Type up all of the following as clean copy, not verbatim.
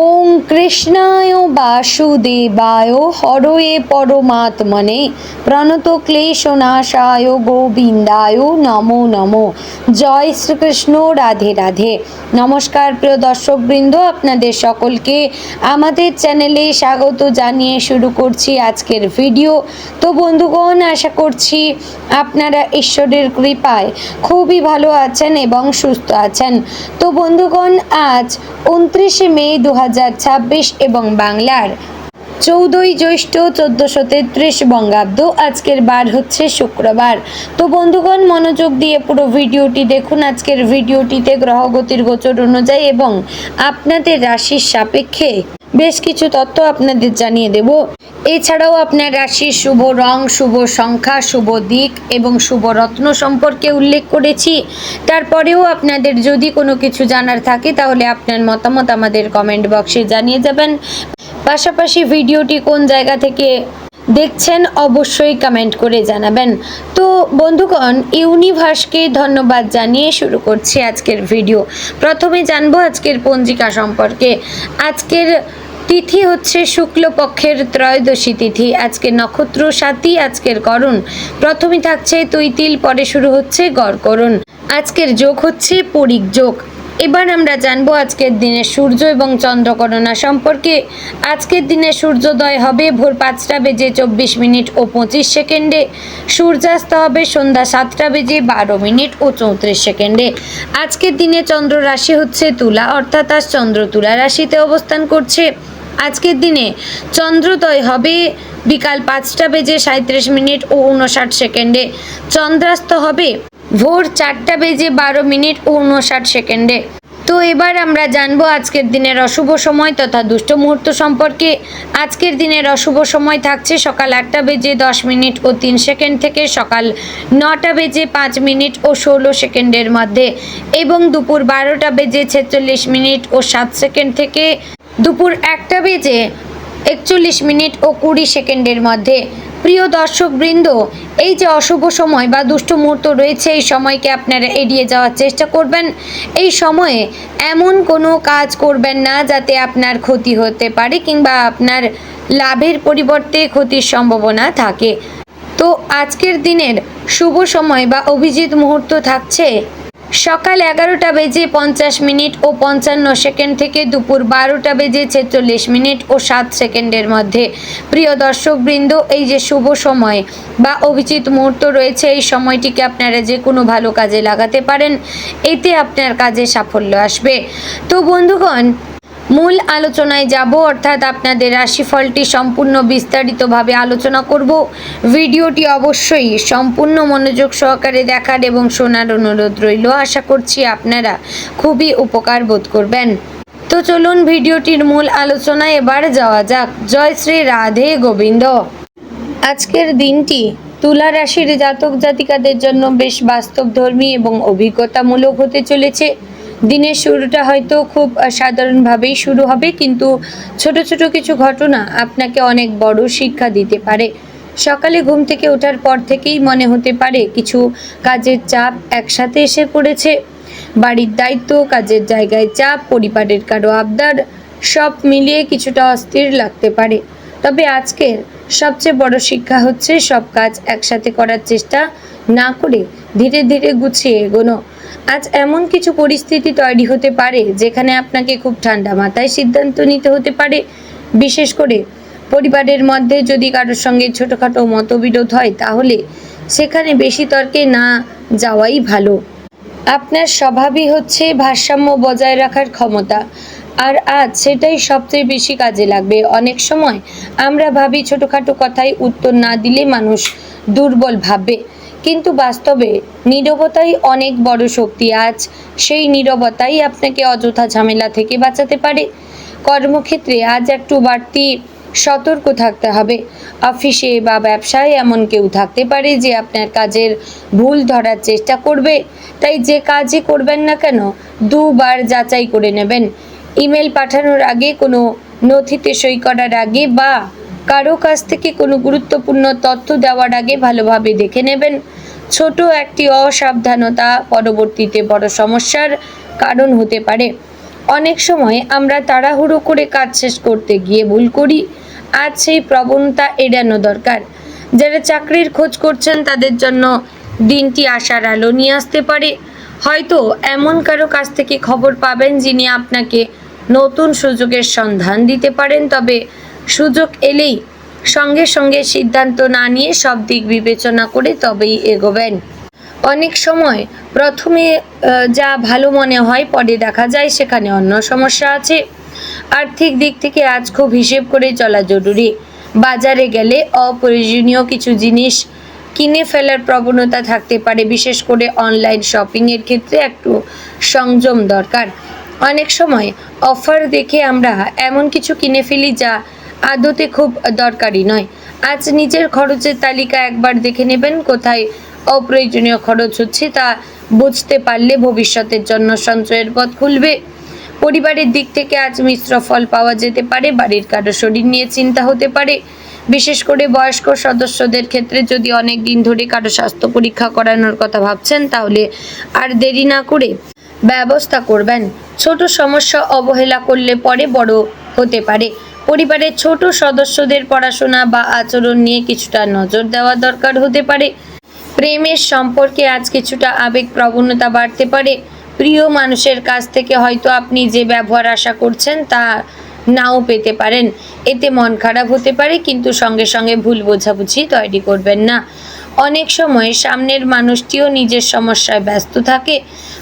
ওং কৃষ্ণায় বাসুদেবায় হরয়ে পরমাত্মনে প্রণত ক্লেশনাশায় গোবিন্দায় নমো নমো। জয় শ্রীকৃষ্ণ, রাধে রাধে। নমস্কার প্রিয় দর্শকবৃন্দ, আপনাদের সকলকে আমাদের চ্যানেলে স্বাগত জানিয়ে শুরু করছি আজকের ভিডিও। তো বন্ধুগণ, আশা করছি আপনারা ঈশ্বরের কৃপায় খুবই ভালো আছেন এবং সুস্থ আছেন। তো বন্ধুগণ, আজ 29শে মে 2026 এবং বাংলার 14ই জ্যৈষ্ঠ 1433 বঙ্গাব্দ। আজকের বার হচ্ছে শুক্রবার। তো বন্ধুগণ, মনোযোগ দিয়ে পুরো ভিডিওটি দেখুন। আজকের ভিডিওটিতে গ্রহগতির গোচর অনুযায়ী এবং আপনাদের রাশির সাপেক্ষে বেশ কিছু তথ্য আপনাদের জানিয়ে দেব। এছাড়াও আপনার রাশির শুভ রং, শুভ সংখ্যা, শুভ দিক এবং শুভ রত্ন সম্পর্কে উল্লেখ করেছি। তারপরেও আপনাদের যদি কোনো কিছু জানার থাকে তাহলে আপনার মতামত আমাদের কমেন্ট বক্সে জানিয়ে যাবেন। পাশাপাশি ভিডিওটি কোন জায়গা থেকে দেখছেন অবশ্যই কমেন্ট করে জানাবেন। তো বন্ধুগণ, ইউনিভার্সকে ধন্যবাদ জানিয়ে শুরু করছি আজকের ভিডিও। প্রথমে জানবো আজকের পঞ্জিকা সম্পর্কে। আজকের তিথি হচ্ছে শুক্লপক্ষের ত্রয়োদশী তিথি। আজকের নক্ষত্র সাথী, আজকের করণ প্রথমে থাকছে তৈতিল, পরে শুরু হচ্ছে গড়করণ। আজকের যোগ হচ্ছে পরিক যোগ। এবার আমরা জানবো আজকের দিনে সূর্য এবং চন্দ্রগণনা সম্পর্কে। আজকের দিনে সূর্যোদয় হবে ভোর 5টা বেজে 24 মিনিট ও 25 সেকেন্ডে। সূর্যাস্ত হবে সন্ধ্যা 7টা বেজে 12 মিনিট ও 34 সেকেন্ডে। আজকের দিনে চন্দ্র রাশি হচ্ছে তুলা, অর্থাৎ আজ চন্দ্র তুলা রাশিতে অবস্থান করছে। আজকের দিনে চন্দ্রোদয় হবে বিকাল 5টা বেজে 37 মিনিট ও 59 সেকেন্ডে। চন্দ্রাস্ত হবে ভোর 4টা বেজে 12 মিনিট ও 59 সেকেন্ডে। তো এবার আমরা জানবো আজকের দিনের অশুভ সময় তথা দুষ্ট মুহূর্ত সম্পর্কে। আজকের দিনের অশুভ সময় থাকছে সকাল 8টা বেজে 10 মিনিট ও 3 সেকেন্ড থেকে সকাল 9টা বেজে 5 মিনিট ও 16 সেকেন্ডের মধ্যে এবং দুপুর 12টা বেজে 46 মিনিট ও 7 সেকেন্ড থেকে দুপুর 1টা বেজে 41 মিনিট ও 20 সেকেন্ডের মধ্যে। প্রিয় দর্শকবৃন্দ, এই যে অশুভ সময় বা দুষ্ট মুহূর্ত রয়েছে, এই সময়কে আপনারা এড়িয়ে যাওয়ার চেষ্টা করবেন। এই সময়ে এমন কোনো কাজ করবেন না যাতে আপনার ক্ষতি হতে পারে কিংবা আপনার লাভের পরিবর্তে ক্ষতির সম্ভাবনা থাকে। তো আজকের দিনের শুভ সময় বা অভিজিৎ মুহূর্ত থাকছে সকাল 11টা বেজে 50 মিনিট ও 55 সেকেন্ড থেকে দুপুর 12টা বেজে 46 মিনিট ও 7 সেকেন্ডের মধ্যে। প্রিয় দর্শকবৃন্দ, এই যে শুভ সময় বা অভিজিৎ মুহূর্ত রয়েছে, এই সময়টিকে আপনারা যে কোনো ভালো কাজে লাগাতে পারেন, এতে আপনার কাজে সাফল্য আসবে। তো বন্ধুগণ, মূল আলোচনায় যাব, অর্থাৎ আপনাদের রাশিফলটি সম্পূর্ণ বিস্তারিতভাবে আলোচনা করব। ভিডিওটি অবশ্যই সম্পূর্ণ মনোযোগ সহকারে দেখার এবং শোনার অনুরোধ রইল। আশা করছি আপনারা খুবই উপকার বোধ করবেন। তো চলুন ভিডিওটির মূল আলোচনায় এবার যাওয়া যাক। জয় শ্রী রাধে গোবিন্দ। আজকের দিনটি তুলা রাশির জাতক জাতিকাদের জন্য বেশ বাস্তবধর্মী এবং অভিজ্ঞতামূলক হতে চলেছে। দিনের শুরুটা হয়তো খুব সাধারণভাবেই শুরু হবে, কিন্তু ছোট ছোট কিছু ঘটনা আপনাকে অনেক বড় শিক্ষা দিতে পারে। সকালে ঘুম থেকে ওঠার পর থেকেই মনে হতে পারে কিছু কাজের চাপ একসাথে এসে পড়েছে। বাড়ির দায়িত্ব, কাজের জায়গায় চাপ, পরিবারের কারো আবদার, সব মিলিয়ে কিছুটা অস্থির লাগতে পারে। তবে আজকের সবচেয়ে বড় শিক্ষা হচ্ছে সব কাজ একসাথে করার চেষ্টা না করে ধীরে ধীরে গুছিয়ে এগোনো। আজ এমন কিছু পরিস্থিতি তৈরি হতে পারে যেখানে আপনাকে খুব ঠান্ডা মাথায় সিদ্ধান্ত নিতে হতে পারে। বিশেষ করে পরিবারের মধ্যে যদি কারোর সঙ্গে ছোটোখাটো মতবিরোধ হয়, তাহলে সেখানে বেশি তর্কে না যাওয়াই ভালো। আপনার স্বভাবই হচ্ছে ভারসাম্য বজায় রাখার ক্ষমতা, আর আজ সেটাই সবচেয়ে বেশি কাজে লাগবে। অনেক সময় আমরা ভাবি ছোটোখাটো কথায় উত্তর না দিলে মানুষ দুর্বল ভাববে, কিন্তু বাস্তবে নীরবতাই অনেক বড় শক্তি। আজ সেই নীরবতাই আপনাকে অযথা ঝামেলা থেকে বাঁচাতে পারে। কর্মক্ষেত্রে আজ একটু বাড়তি সতর্ক থাকতে হবে। অফিসে বা ব্যবসায় এমন কেউ থাকতে পারে যে আপনার কাজের ভুল ধরার চেষ্টা করবে, তাই যে কাজই করবেন না কেন দুবার যাচাই করে নেবেন। ইমেল পাঠানোর আগে, কোনো নথিতে সই করার আগে বা কারো কাছ থেকে কোনো গুরুত্বপূর্ণ তথ্য দেওয়ার আগে ভালোভাবে দেখে নেবেন। ছোট একটি অসাবধানতা পরবর্তীতে বড় সমস্যার কারণ হতে পারে। অনেক সময় আমরা তাড়াহুড়ো করে কাজ শেষ করতে গিয়ে ভুল করি। আজ সেই প্রবণতা এড়ানো দরকার। যারা চাকরির খোঁজ করছেন তাদের জন্য দিনটি আশার আলো নিয়ে আসতে পারে। হয়তো এমন কারো কাছ থেকে খবর পাবেন যিনি আপনাকে নতুন সুযোগের সন্ধান দিতে পারেন, তবে সুযোগ এলেই সঙ্গে সঙ্গে সিদ্ধান্ত না নিয়ে সব দিক বিবেচনা করে তবেই এগোবেন। অনেক সময় প্রথমে যা ভালো মনে হয় পরে দেখা যায় সেখানে অন্য সমস্যা আছে। আর্থিক দিক থেকে আজ খুব হিসেব করে চলা জরুরি। বাজারে গেলে অপ্রয়োজনীয় কিছু জিনিস কিনে ফেলার প্রবণতা থাকতে পারে, বিশেষ করে অনলাইন শপিংয়ের ক্ষেত্রে একটু সংযম দরকার। অনেক সময় অফার দেখে আমরা এমন কিছু কিনে ফেলি যা আদতে খুব দরকারি নয়। আজ নিজের খরচের তালিকা একবার দেখে নেবেন, কোথায় অপ্রয়োজনীয় খরচ হচ্ছে তা বুঝতে পারলে ভবিষ্যতের জন্য সঞ্চয়ের পথ খুলবে। পরিবারের দিক থেকে আজ মিশ্র ফল পাওয়া যেতে পারে। বাড়ির কারো শরীর নিয়ে চিন্তা হতে পারে, বিশেষ করে বয়স্ক সদস্যদের ক্ষেত্রে। যদি অনেক দিন ধরে কারো স্বাস্থ্য পরীক্ষা করানোর কথা ভাবছেন তাহলে আর দেরি না করে ব্যবস্থা করবেন। ছোট সমস্যা অবহেলা করলে পরে বড় হতে পারে। পরিবারের ছোট সদস্যদের পড়াশোনা বা আচরণ নিয়ে কিছুটা নজর দেওয়া দরকার হতে পারে। প্রেমের সম্পর্কে আজ কিছুটা আবেগ প্রবণতা বাড়তে পারে। প্রিয় মানুষের কাছ থেকে হয়তো আপনি যে ব্যবহার আশা করছেন তা নাও পেতে পারেন। এতে মন খারাপ হতে পারে, কিন্তু সঙ্গে সঙ্গে ভুল বোঝাবুঝি তৈরি করবেন না। অনেক সময় সামনের মানুষটিও নিজের সমস্যায় ব্যস্ত থাকে।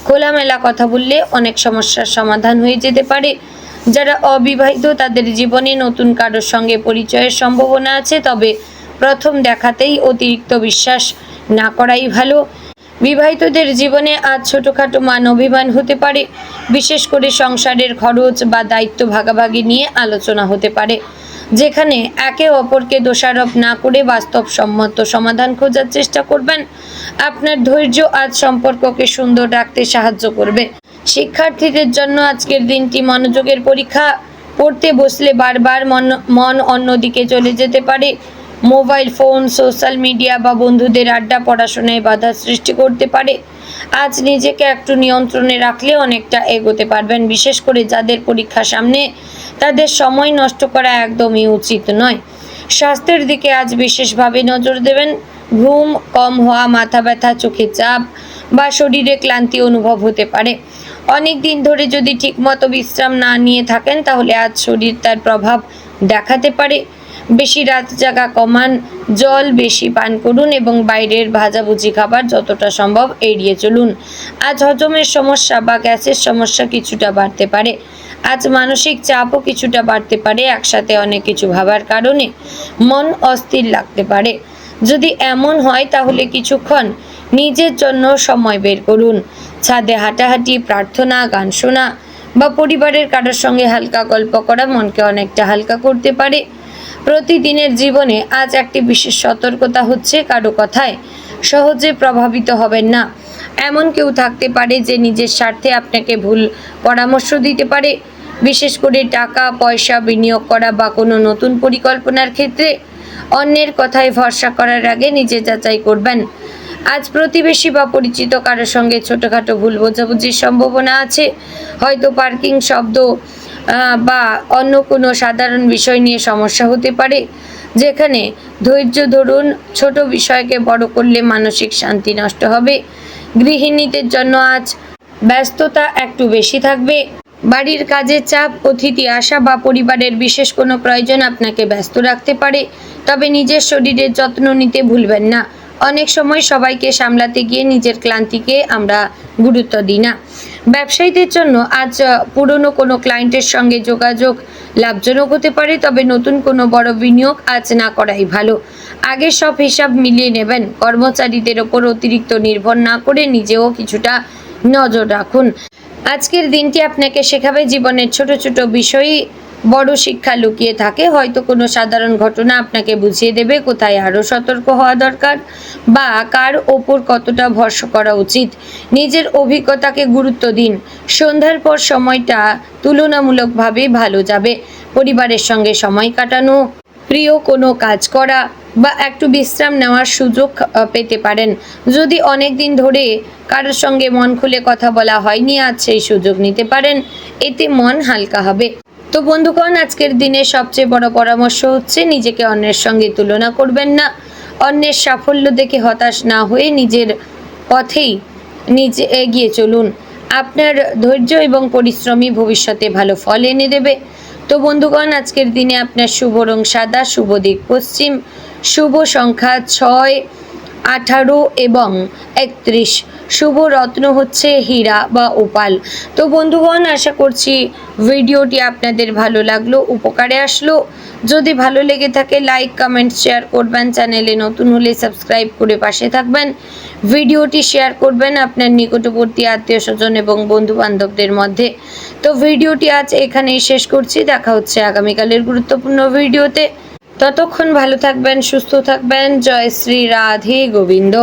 খোলামেলা কথা বললে অনেক সমস্যার সমাধান হয়ে যেতে পারে। যারা অবিবাহিত তাদের জীবনে নতুন কারোর সঙ্গে পরিচয়ের সম্ভাবনা আছে, তবে প্রথম দেখাতেই অতিরিক্ত বিশ্বাস না করাই ভালো। বিবাহিতদের জীবনে আজ ছোটোখাটো মান অভিমান হতে পারে, বিশেষ করে সংসারের খরচ বা দায়িত্ব ভাগাভাগি নিয়ে আলোচনা হতে পারে, যেখানে একে অপরকে দোষারোপ না করে বাস্তবসম্মত সমাধান খোঁজার চেষ্টা করবেন। আপনার ধৈর্য আজ সম্পর্ককে সুন্দর রাখতে সাহায্য করবে। শিক্ষার্থীদের জন্য আজকের দিনটি মনোযোগের পরীক্ষা। পড়তে বসলে বারবার মন অন্যদিকে চলে যেতে পারে। মোবাইল ফোন, সোশ্যাল মিডিয়া বা বন্ধুদের আড্ডা পড়াশোনায় বাধা সৃষ্টি করতে পারে। আজ নিজেকে একটু নিয়ন্ত্রণে রাখলে অনেকটা এগোতে পারবেন। বিশেষ করে যাদের পরীক্ষা সামনে তাদের সময় নষ্ট করা একদমই উচিত নয়। স্বাস্থ্যের দিকে আজ বিশেষভাবে নজর দেবেন। ঘুম কম হওয়া, মাথা ব্যথা, চোখে চাপ বা শরীরে ক্লান্তি অনুভব হতে পারে। অনেক দিন ধরে যদি ঠিকমতো বিশ্রাম না নিয়ে থাকেন তাহলে আজ শরীর তার প্রভাব দেখাতে পারে। বেশি রাত জাগা কমান, জল বেশি পান করুন এবং বাইরের ভাজাভুজি খাবার যতটা সম্ভব এড়িয়ে চলুন। আজ হজমের সমস্যা বা গ্যাসের সমস্যা কিছুটা বাড়তে পারে। আজ মানসিক চাপও কিছুটা বাড়তে পারে। একসাথে অনেক কিছু ভাবার কারণে মন অস্থির লাগতে পারে। যদি এমন হয় তাহলে কিছুক্ষণ নিজের জন্য সময় বের করুন। ছাদে হাঁটাহাঁটি, প্রার্থনা, গান শোনা বা পরিবারের কারোর সঙ্গে হালকা গল্প করা মনকে অনেকটা হালকা করতে পারে। প্রতিদিনের জীবনে আজ একটি বিশেষ সতর্কতা হচ্ছে, কারো কথায় সহজে প্রভাবিত হবেন না। এমন কেউ থাকতে পারে যে নিজের স্বার্থে আপনাকে ভুল পরামর্শ দিতে পারে, বিশেষ করে টাকা পয়সা বিনিয়োগ করা বা কোনো নতুন পরিকল্পনার ক্ষেত্রে। অন্যের কথায় ভরসা করার আগে নিজে যাচাই করবেন। আজ প্রতিবেশী বা পরিচিত কারোর সঙ্গে ছোটোখাটো ভুল বোঝাবুঝির সম্ভাবনা আছে। হয়তো পার্কিং শব্দ বা অন্য কোনো সাধারণ বিষয় নিয়ে সমস্যা হতে পারে, যেখানে ধৈর্য ধরুন। ছোট বিষয়কে বড় করলে মানসিক শান্তি নষ্ট হবে। গৃহিণীদের জন্য আজ ব্যস্ততা একটু বেশি থাকবে। বাড়ির কাজের চাপ, অতিথি আসা বা পরিবারের বিশেষ কোনো প্রয়োজন আপনাকে ব্যস্ত রাখতে পারে, তবে নিজের শরীরের যত্ন নিতে ভুলবেন না। অনেক সময় সবাইকে সামলাতে গিয়ে নিজের ক্লান্তিকে আমরা গুরুত্ব দিই না। ব্যবসায়ীদের জন্য আজ পুরনো কোনো ক্লায়েন্টের সঙ্গে যোগাযোগ লাভজনক হতে পারে, তবে নতুন কোনো বড় বিনিয়োগ আজ না করাই ভালো। আগে সব হিসাব মিলিয়ে নেবেন। কর্মচারীদের ওপর অতিরিক্ত নির্ভর না করে নিজেও কিছুটা নজর রাখুন। আজকের দিনটি আপনাকে শেখাবে জীবনের ছোট ছোট বিষয়ই বড় শিক্ষা লুকিয়ে থাকে। হয়তো কোনো সাধারণ ঘটনা আপনাকে বুঝিয়ে দেবে কোথায় আরও সতর্ক হওয়া দরকার বা কার ওপর কতটা ভরসা করা উচিত। নিজের অভিজ্ঞতাকে গুরুত্ব দিন। সন্ধ্যার পর সময়টা তুলনামূলকভাবে ভালো যাবে। পরিবারের সঙ্গে সময় কাটানো, প্রিয় কোনো কাজ করা বা একটু বিশ্রাম নেওয়ার সুযোগ পেতে পারেন। যদি অনেক দিন ধরে কারোর সঙ্গে মন খুলে কথা বলা হয়নি, আজ সেই সুযোগ নিতে পারেন, এতে মন হালকা হবে। তো বন্ধুগণ, আজকের দিনে সবচেয়ে বড় পরামর্শ হচ্ছে নিজেকে অন্যের সঙ্গে তুলনা করবেন না। অন্যের সাফল্য দেখে হতাশ না হয়ে নিজের পথেই নিজে এগিয়ে চলুন। আপনার ধৈর্য এবং পরিশ্রমী ভবিষ্যতে ভালো ফল এনে দেবে। তো বন্ধুগণ, আজকের দিনে আপনার শুভ রং সাদা, শুভ দিক পশ্চিম, শুভ সংখ্যা 6, 18 এবং 31, শুভ রত্ন হচ্ছে হীরা বা ওপাল। তো বন্ধুগণ, আশা করছি ভিডিওটি আপনাদের ভালো লাগলো, উপকারে আসলো। যদি ভালো লেগে থাকে লাইক, কমেন্ট, শেয়ার করবেন। চ্যানেলে নতুন হলে সাবস্ক্রাইব করে পাশে থাকবেন। ভিডিওটি শেয়ার করবেন আপনার নিকটবর্তী আত্মীয় স্বজন এবং বন্ধু বান্ধবদের মধ্যে। তো ভিডিওটি আজ এখানেই শেষ করছি। দেখা হচ্ছে আগামীকালের গুরুত্বপূর্ণ ভিডিওতে। ততক্ষণ ভালো থাকবেন, সুস্থ থাকবেন। জয় শ্রী রাধে গোবিন্দ।